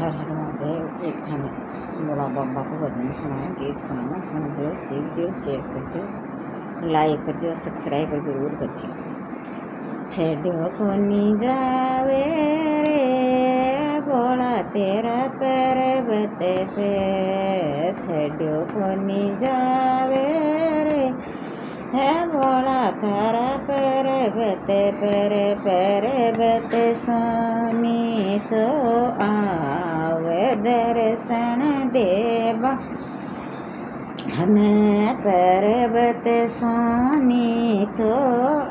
हर हर महादेव। एक था बोला बाबा को भजन सुनाए, गीत सुनाना, सुन दो, सीख दो, शेयर कर दो, लाइक कर दो, सब्सक्राइब कर जरूर कर दो। छेड़ो को नी जावे रे बोला तेरा पर्वत पे, छेड़ो को नी जावे रे है बोला तारा पर्वत पर, पर्वत सोनी चो आवे दर्शन देवा, हमें पर्वत सोनी चो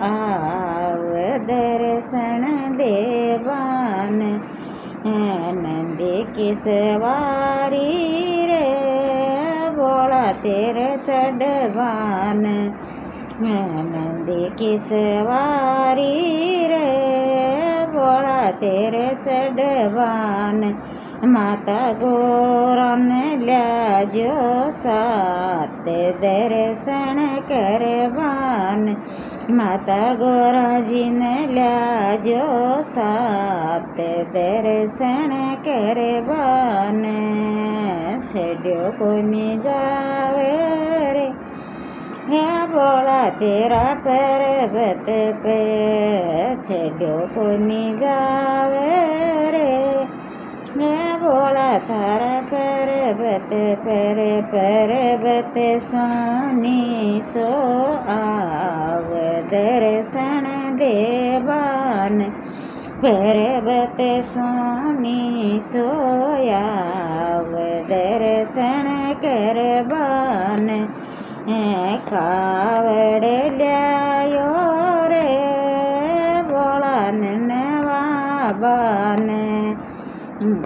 आवे दर्शन देवान, नंदी की सवारी रे बोला तेरे चढ़वान, नंदी की सवारी रे बोला तेरे चढ़वान, माता गौरन ल्याजो सात दर्शन करवान, माता गौरा जी ने ल्याजो सात दर्शन करवान, छेड़ो को नी जावे रे है बोला तेरा पर्वत पे, छेड़ो को नी जावे रे मैं बोला तारा पर्वत पर, पर्वत सोनी चो आव दर्शन देवान, पर्वत सोनी चो आव दर्शन करवान, कावड़ ल्यायो रे बोला नवाबान,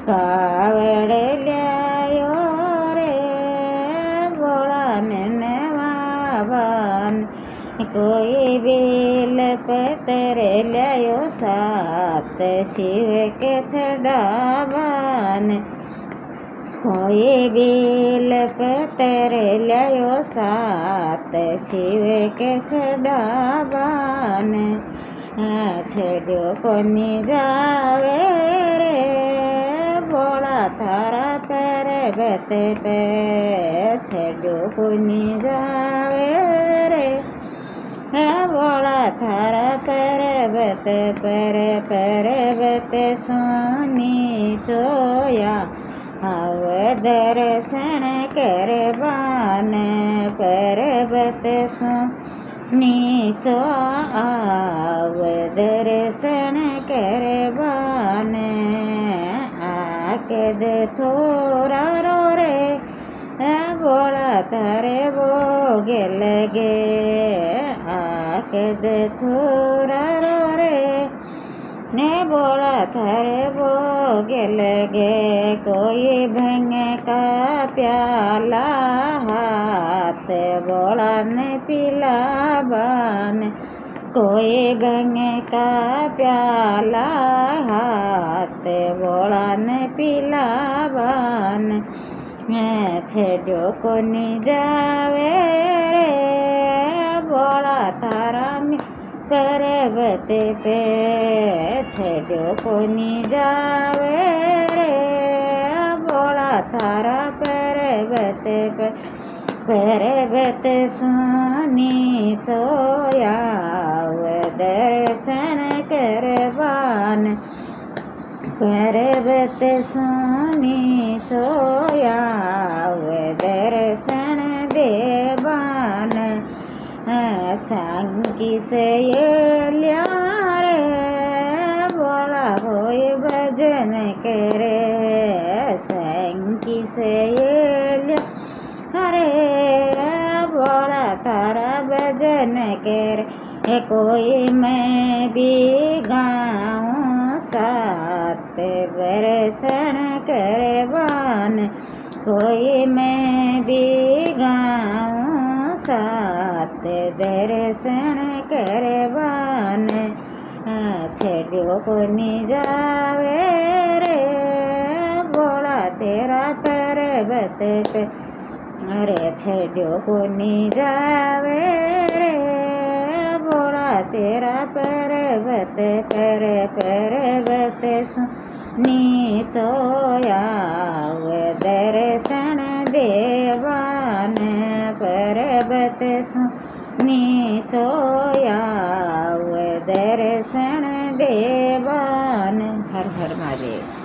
कावड़ ल्यायो रे बोला नवाबान, कोई बेल पतर ल्यायो सात शिव के चढ़ावान, कोई बेल पतर ल्यायो सात शिव के चढ़ावान, छेड़ो को नी जावे रे बोला थारा पर्वत पे, छेड़ो को नी जावे रे है बोला थारा पर्वत पर, पर्वत सोनी चोया आव दर्शन करवान, पर्वत सोनी चो आव दर्शन करवान, आकद थोरा रो रे बोला तारे भोगे लगे, आकद थोरा रो रे ने बोला थारे भोगे लगे, कोई भंग का प्याला हाथ बोला ने पिलावान, कोई भंग का प्याला हाथ बोला ने पिलावान, छेड़ो को नी जावे रे बोला तारा पर्वत पे, छेड़ो को नी जावे रे बोला तारा पर्वत पे, पर्वत सोनी चोयाव दर्शन करवान, पर्वत सोनी चोयाव दर्शन देवान, सांकी से ये लिया रे बोला कोई भजन करे, सांकी से ये लिया अरे बोला तारा भजन करे, कोई मैं भी गाऊं सात दर्शन करवान, कोई मैं भी गाऊं सात दर्शन करवान, छेड़ो को नी जावे रे बोला तेरा पर्वत पे, अरे छेड़ो को नी जावे रे भोला तेरा पर्वत सु नीचो आव दर्शन देवान पर्वत सु नीचो आव दर्शन देवान। हर हर महादेव।